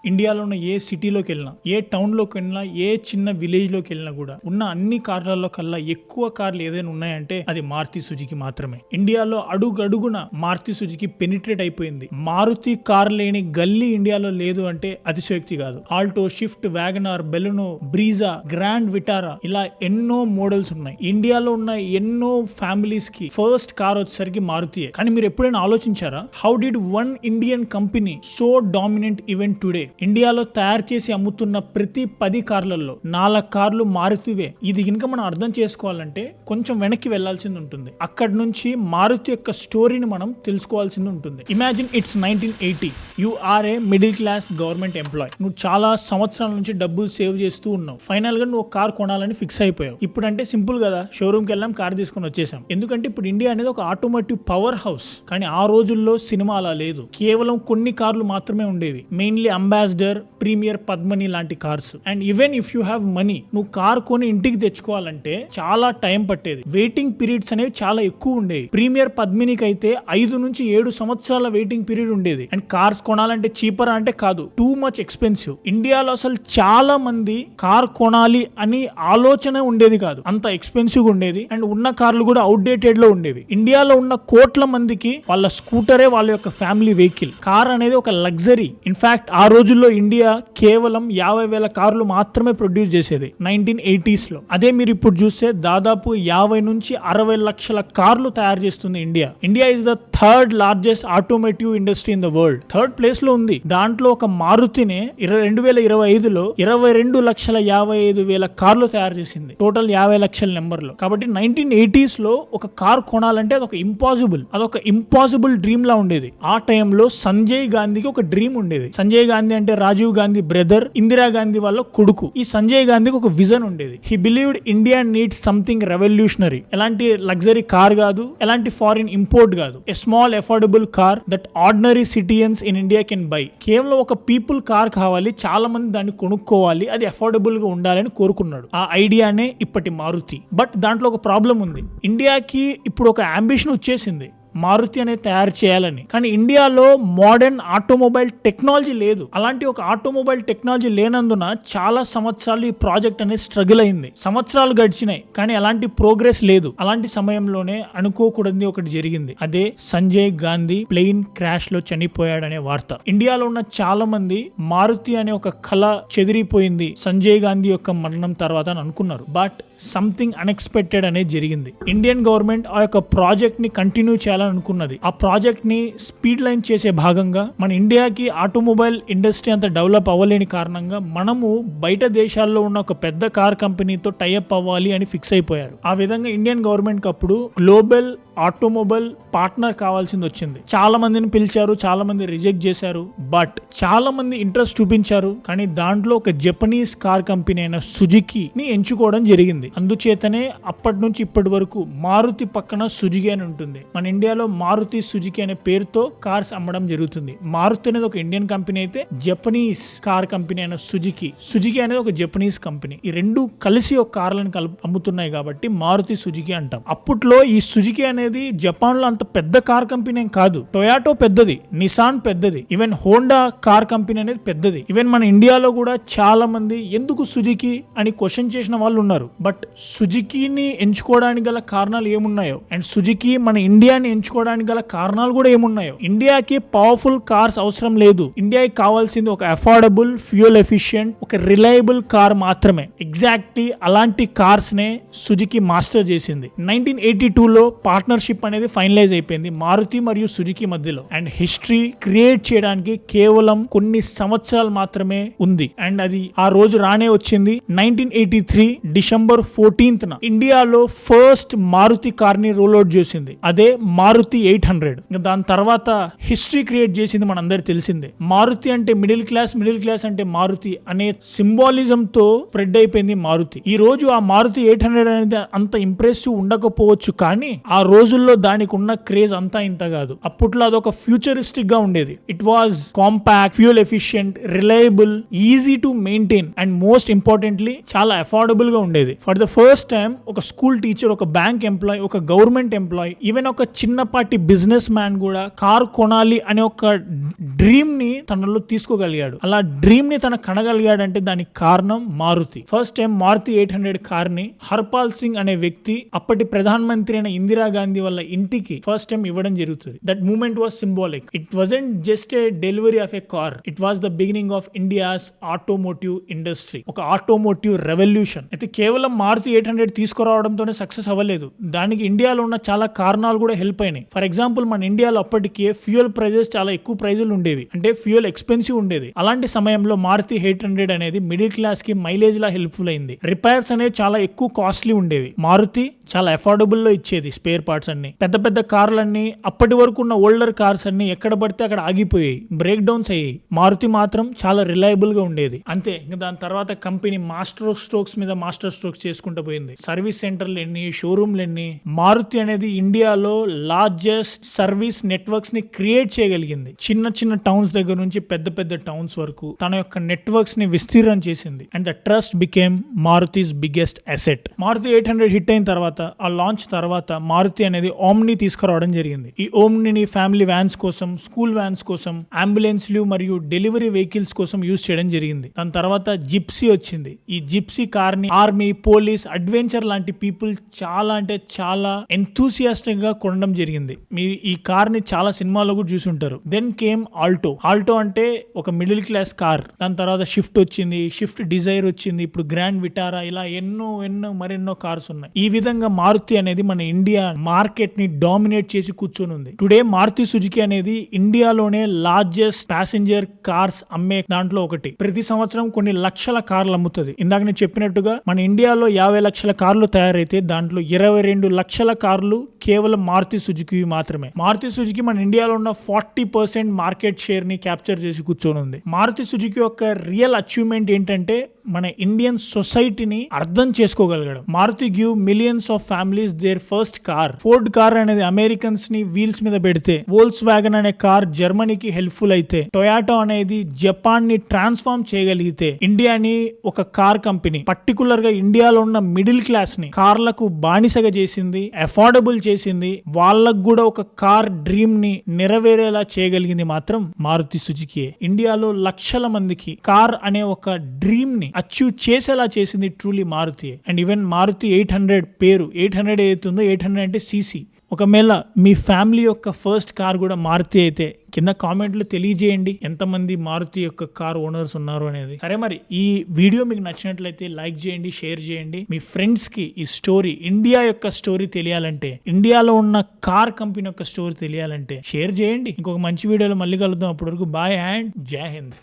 ఇండియాలో ఉన్న ఏ సిటీలోకి వెళ్ళినా, ఏ టౌన్ లోకి వెళ్ళినా, ఏ చిన్న విలేజ్ లోకి వెళ్ళినా కూడా ఉన్న అన్ని కార్లలో కల్లా ఎక్కువ కార్లు ఏదైనా ఉన్నాయంటే అది మారుతి సుజుకి మాత్రమే. ఇండియాలో అడుగడుగున మారుతి సుజుకి పెనిట్రేట్ అయిపోయింది. మారుతి కార్ లేని గల్లీ ఇండియాలో లేదు అంటే అతిశయోక్తి కాదు. Alto, Swift, WagonR, Baleno, Brezza, Grand Vitara ఇలా ఎన్నో మోడల్స్ ఉన్నాయి. ఇండియాలో ఉన్న ఎన్నో ఫ్యామిలీస్ కి ఫస్ట్ కార్ వచ్చేసరికి మారుతియే. కానీ మీరు ఎప్పుడైనా ఆలోచించారా, how did one Indian company so dominant event today? ఇండియాలో తయారు చేసి అమ్ముతున్న ప్రతి 10 కార్లలో 4 కార్లు మారుతివే. ఇది కనుక మనం అర్థం చేసుకోవాలంటే కొంచెం వెనక్కి వెళ్లాల్సింది ఉంటుంది. అక్కడ నుంచి మారుతి యొక్క స్టోరీని మనం తెలుసుకోవాల్సింది ఉంటుంది. Imagine it's 1980. You are a middle class government employee. నువ్వు చాలా సంవత్సరాల నుంచి డబ్బులు సేవ్ చేస్తూ ఉన్నావు. ఫైనల్ గా నువ్వు కార్ కొనాలని ఫిక్స్ అయిపోయావు. ఇప్పుడు అంటే సింపుల్ కదా, షోరూమ్ కి వెళ్ళాం, కార్ తీసుకుని వచ్చేసాం. ఎందుకంటే ఇప్పుడు ఇండియా అనేది ఒక ఆటోమోటివ్ పవర్ హౌస్. కానీ ఆ రోజుల్లో సినిమా అలా లేదు. కేవలం కొన్ని కార్లు మాత్రమే ఉండేవి. మెయిన్లీ అంబాసిడర్, ప్రీమియర్, పద్మని లాంటి cars. And even if you have money, నువ్వు కార్ కొని ఇంటికి తెచ్చుకోవాలంటే చాలా టైం పట్టేది. వెయిటింగ్ పీరియడ్స్ అనేవి చాలా ఎక్కువ ఉండేవి. ప్రీమియర్, పద్మినికి అయితే 5 నుంచి 7 సంవత్సరాల వెయిటింగ్ పీరియడ్ ఉండేది. అండ్ కార్స్ కొనాలంటే చీపర్ అంటే కాదు, టూ మచ్ ఎక్స్పెన్సివ్. ఇండియాలో అసలు చాలా మంది కార్ కొనాలి అని ఆలోచన ఉండేది కాదు, అంత ఎక్స్పెన్సివ్ ఉండేది. అండ్ ఉన్న కార్లు కూడా అవుట్డేటెడ్ లో ఉండేవి. ఇండియాలో ఉన్న కోట్ల మందికి వాళ్ళ స్కూటరే వాళ్ళ యొక్క ఫ్యామిలీ వెహికల్. కార్ అనేది ఒక లగ్జరీ. ఇన్ఫాక్ట్ ఆ రోజుల్లో ఇండియా కేవలం 50,000 కార్లు మాత్రమే ప్రొడ్యూస్ చేసేది 1980s లో. అదే మీరు ఇప్పుడు చూస్తే దాదాపు 50 నుంచి 60 లక్షల కార్లు తయారు చేస్తుంది India. India is the third largest automotive industry in the world. Third place లో ఉంది. దాంట్లో ఒక మారుతినే 2025లో 22,55,000 కార్లు తయారు చేసింది. టోటల్ 50 లక్షల నెంబర్ లో. కాబట్టి 1980s లో ఒక కార్ కొనాలంటే అదొక ఇంపాసిబుల్ డ్రీమ్ లా ఉండేది. ఆ టైంలో సంజయ్ గాంధీకి ఒక డ్రీమ్ ఉండేది. సంజయ్ గాంధీ అంటే రాజీవ్ గాంధీ బ్రదర్, ఇందిరా గాంధీ వాళ్ళ కొడుకు. ఈ సంజయ్ గాంధీకి ఒక విజన్ ఉండేది. He believed India needs something revolutionary. ఎలాంటి లగ్జరీ కార్ కాదు, ఎలాంటి ఫారిన్ ఇంపోర్ట్ కాదు. A small affordable car that ordinary citizens in India can buy. కేవలం ఒక పీపుల్ కార్ కావాలి, చాలా మంది దాన్ని కొనుక్కోవాలి, అది అఫోర్డబుల్ గా ఉండాలని కోరుకున్నాడు. ఆ ఐడియానే ఇప్పటి మారుతి. బట్ దాంట్లో ఒక ప్రాబ్లం ఉంది. ఇండియాకి ఇప్పుడు ఒక అంబిషన్ వచ్చేసింది మారుతి అనేది తయారు చేయాలని. కానీ ఇండియాలో మోడర్న్ ఆటోమొబైల్ టెక్నాలజీ లేదు. అలాంటి ఒక ఆటోమొబైల్ టెక్నాలజీ లేనందున చాలా సంవత్సరాలు ఈ ప్రాజెక్ట్ అనేది స్ట్రగుల్ అయింది. సంవత్సరాలు గడిచినాయి కానీ అలాంటి ప్రోగ్రెస్ లేదు. అలాంటి సమయంలోనే అనుకోకూడదు ఒకటి జరిగింది. అదే సంజయ్ గాంధీ ప్లేన్ క్రాష్ లో చనిపోయాడనే వార్త. ఇండియాలో ఉన్న చాలా మంది మారుతి అనే ఒక కళ చెదిరిపోయింది సంజయ్ గాంధీ యొక్క మరణం తర్వాత అని అనుకున్నారు. బట్ సంథింగ్ అన్ఎక్స్పెక్టెడ్ అనేది జరిగింది. ఇండియన్ గవర్నమెంట్ ఆ యొక్క ప్రాజెక్ట్ ని కంటిన్యూ చేయాలని అనుకున్నది. ఆ ప్రాజెక్ట్ ని స్పీడ్ లైన్ చేసే భాగంగా మన ఇండియాకి ఆటోమొబైల్ ఇండస్ట్రీ అంత డెవలప్ అవ్వలేని కారణంగా మనము బయట దేశాల్లో ఉన్న ఒక పెద్ద కార్ కంపెనీతో టైఅప్ అవ్వాలి అని ఫిక్స్ అయిపోయారు. ఆ విధంగా ఇండియన్ గవర్నమెంట్ కి అప్పుడు గ్లోబల్ ఆటోమొబైల్ పార్ట్నర్ కావాల్సింది వచ్చింది. చాలా మందిని పిలిచారు, చాలా మంది రిజెక్ట్ చేశారు. బట్ చాలా మంది ఇంట్రెస్ట్ చూపించారు. కానీ దాంట్లో ఒక జపనీస్ కార్ కంపెనీ అయిన సుజుకిని ఎంచుకోవడం జరిగింది. అందుచేతనే అప్పటి నుంచి ఇప్పటి వరకు మారుతి పక్కన సుజుకి అని ఉంటుంది. మన ఇండియాలో మారుతి సుజుకి అనే పేరుతో కార్స్ అమ్మడం జరుగుతుంది. మారుతి అనేది ఒక ఇండియన్ కంపెనీ అయితే జపనీస్ కార్ కంపెనీ అయిన సుజుకి అనేది ఒక జపనీస్ కంపెనీ. ఈ రెండు కలిసి ఒక కార్లను అమ్ముతున్నాయి కాబట్టి మారుతి సుజుకి అంటాం. అప్పట్లో ఈ సుజుకి అనేది జపాన్ లో అంత పెద్ద కార్ కంపెనీ ఏం కాదు. టొయాటో పెద్దది, నిసాన్ పెద్దది, ఈవెన్ హోండా కార్ కంపెనీ అనేది పెద్దది. ఈవెన్ మన ఇండియాలో కూడా చాలా మంది ఎందుకు సుజుకి అని క్వశ్చన్ చేసిన వాళ్ళు ఉన్నారు. బట్ సుజుకిని ఎంచుకోవడానికి గల కారణాలు ఏమున్నాయో అండ్ సుజుకి మన ఇండియాని ఎంచుకోవడానికి గల కారణాలు కూడా ఏమున్నాయో. ఇండియాకి పవర్ఫుల్ కార్స్ అవసరం లేదు. ఇండియాకి కావాల్సింది ఒక అఫోర్డబుల్, ఫ్యూయల్ ఎఫిషియెంట్, ఒక రిలయబుల్ కార్ మాత్రమే. ఎగ్జాక్ట్లీ అలాంటి కార్స్ నే సుజుకి మాస్టర్ చేసింది. 1982లో పార్ట్నర్షిప్ అనేది ఫైనలైజ్ అయిపోయింది మారుతి మరియు సుజుకి మధ్యలో. అండ్ హిస్టరీ క్రియేట్ చేయడానికి కేవలం కొన్ని సంవత్సరాలు మాత్రమే ఉంది. అండ్ అది ఆ రోజు రానే వచ్చింది. 1983 డిసెంబర్ 14th ఇండియాలో ఫస్ట్ మారుతి కార్ ని రోల్ అవుట్ చేసింది. అదే మారుతి 800. దాని తర్వాత హిస్టరీ క్రియేట్ చేసింది మనందరికి తెలిసిందే. మారుతి అంటే మిడిల్ క్లాస్ అంటే మారుతి అనే సింబాలిజం తో స్ప్రెడ్ అయిపోయింది మారుతి. ఈ రోజు ఆ మారుతి 800 అనేది అంత ఇంప్రెసివ్ ఉండకపోవచ్చు, కానీ ఆ రోజు రోజుల్లో దానికి ఉన్న క్రేజ్ అంతా ఇంత కాదు. అప్పట్లో అదొక ఫ్యూచరిస్టిక్ గా ఉండేది. It was compact, fuel efficient, reliable, easy to maintain and most importantly చాలా అఫోర్డబుల్ గా ఉండేది. ఫర్ ద ఫస్ట్ టైం ఒక స్కూల్ టీచర్, ఒక బ్యాంక్ ఎంప్లాయ్, ఒక గవర్నమెంట్ ఎంప్లాయ్, ఈవెన్ ఒక చిన్నపాటి బిజినెస్ మ్యాన్ కూడా కార్ కొనాలి అనే ఒక డ్రీమ్ ని తనలో తీసుకోగలిగాడు. అలా డ్రీమ్ ని తన కనగలిగాడంటే దానికి కారణం Maruti. First time Maruti 800 car ని హర్పాల్ సింగ్ అనే వ్యక్తి అప్పటి ప్రధానమంత్రి అయిన ఇందిరాగాంధీ వాళ్ళ ఇంటికి ఫస్ట్ టైం ఇవ్వడం జరుగుతుంది. That moment was symbolic. It wasn't just a delivery of a car, it was the beginning of India's automotive industry, ఒక ఆటోమోటివ్ రెవల్యూషన్. అయితే కేవలం మారుతి 800 తీసుకురావడంతోనే సక్సెస్ అవ్వలేదు. దానికి ఇండియాలో ఉన్న చాలా కారణాలు కూడా హెల్ప్ అయినాయి. ఫర్ ఎగ్జాంపుల్, మన ఇండియాలో అప్పటికే ఫ్యూయల్ ప్రైజెస్ చాలా ఎక్కువ ప్రైజులు ఉండేవి, అంటే ఫ్యూయల్ ఎక్స్పెన్సివ్ ఉండేది. అలాంటి సమయంలో మారుతి 800 అనేది మిడిల్ క్లాస్ కి మైలేజ్ లా హెల్ప్ఫుల్ అయింది. రిపేర్స్ అనేవి చాలా ఎక్కువ కాస్ట్లీ ఉండేవి. మారుతి చాలా అఫోర్డబుల్ లో ఇచ్చేది స్పేర్ పార్ట్స్ అన్ని. పెద్ద పెద్ద కార్లన్నీ, అప్పటి వరకు ఉన్న ఓల్డర్ కార్స్ అన్ని ఎక్కడ పడితే అక్కడ ఆగిపోయాయి, బ్రేక్ డౌన్స్ అయ్యాయి. మారుతి మాత్రం చాలా రిలయబుల్ గా ఉండేది. అంతే, ఇంకా దాని తర్వాత కంపెనీ మాస్టర్ స్ట్రోక్స్ మీద మాస్టర్ స్ట్రోక్స్ చేసుకుంటూ పోయింది. సర్వీస్ సెంటర్లు ఎన్ని, షోరూమ్లు ఎన్ని. మారుతి అనేది ఇండియాలో లార్జెస్ట్ సర్వీస్ నెట్వర్క్స్ ని క్రియేట్ చేయగలిగింది. చిన్న చిన్న టౌన్స్ దగ్గర నుంచి పెద్ద పెద్ద టౌన్స్ వరకు తన యొక్క నెట్వర్క్స్ ని విస్తీర్ణం చేసింది. And the trust became Maruti's biggest asset. Maruti 800 hit అయిన తర్వాత, ఆ లాంచ్ తర్వాత మారుతి అనేది ఓమ్ని తీసుకురావడం జరిగింది. ఈ ఓమ్ని ఫ్యామిలీ వ్యాన్స్ కోసం, స్కూల్ వ్యాన్స్ కోసం, అంబులెన్స్లు మరియు డెలివరీ వెహికల్స్ కోసం యూజ్ చేయడం జరిగింది. దాని తర్వాత జిప్సీ వచ్చింది. ఈ జిప్సీ కార్ ని ఆర్మీ, పోలీస్, అడ్వెంచర్ లాంటి పీపుల్ చాలా అంటే చాలా ఎంతూసియాస్టిక్ గా కొనడం జరిగింది. మీరు ఈ కార్ ని చాలా సినిమాలో కూడా చూసి ఉంటారు. Then came Alto. ఆల్టో అంటే ఒక మిడిల్ క్లాస్ కార్. దాని తర్వాత షిఫ్ట్ వచ్చింది, షిఫ్ట్ డిజైర్ వచ్చింది, ఇప్పుడు గ్రాండ్ విటారా, ఇలా ఎన్నో మరెన్నో కార్స్ ఉన్నాయి. ఈ విధంగా మారుతి అనేది మన ఇండియా మార్కెట్ ని డామినేట్ చేసి కూర్చొని ఉంది. టుడే మారుతి సుజుకి అనేది ఇండియాలోనే లార్జెస్ట్ ప్యాసింజర్ కార్స్ అమ్మే దాంట్లో ఒకటి. ప్రతి సంవత్సరం కొన్ని లక్షల కార్లు అమ్ముతుంది. ఇందాక నేను చెప్పినట్టుగా మన ఇండియాలో 50 లక్షల కార్లు తయారైతే దాంట్లో 22 లక్షల కార్లు కేవలం మారుతి సుజుకి మాత్రమే. మారుతి సుజుకి మన ఇండియాలో ఉన్న 40% మార్కెట్ షేర్ ని క్యాప్చర్ చేసి కూర్చొని ఉంది. మారుతి సుజుకి యొక్క రియల్ అచీవ్మెంట్ ఏంటంటే మన ఇండియన్ సొసైటీని అర్థం చేసుకోగలగడం. Maruti give millions of families their first car. Ford car అనేది అమెరికన్స్ ని వీల్స్ మీద పెడితే, వోల్క్స్ వ్యాగన్ అనే కార్ జర్మనీకి హెల్ప్ఫుల్ అయితే, టొయాటో అనేది జపాన్ ని ట్రాన్స్ఫార్మ్ చేయగలిగితే, ఇండియాని ఒక కార్ కంపెనీ పర్టికులర్ గా ఇండియాలో ఉన్న మిడిల్ క్లాస్ ని కార్లకు బానిసగా చేసింది, అఫోర్డబుల్ చేసింది. వాళ్ళకు కూడా ఒక కార్ డ్రీమ్ ని నెరవేరేలా చేయగలిగింది మాత్రం మారుతి సుజుకి. ఇండియాలో లక్షల మందికి కార్ అనే ఒక డ్రీమ్ ని అచీవ్ చేసేలా చేసింది truly Maruti. And even Maruti 800 పేరు 800 అవుతుందో, 800 అంటే సీసీ. ఒకవేళ మీ ఫ్యామిలీ యొక్క ఫస్ట్ కార్ కూడా మారుతి అయితే కింద కామెంట్లు తెలియజేయండి ఎంతమంది మారుతి యొక్క కార్ ఓనర్స్ ఉన్నారు అనేది. సరే, మరి ఈ వీడియో మీకు నచ్చినట్లయితే లైక్ చేయండి, షేర్ చేయండి. మీ ఫ్రెండ్స్ కి ఈ స్టోరీ, ఇండియా యొక్క స్టోరీ తెలియాలంటే, ఇండియాలో ఉన్న కార్ కంపెనీ యొక్క స్టోరీ తెలియాలంటే షేర్ చేయండి. ఇంకొక మంచి వీడియోలో మళ్ళీ కలుద్దాం. అప్పటి వరకు బాయ్ అండ్ జై హింద్.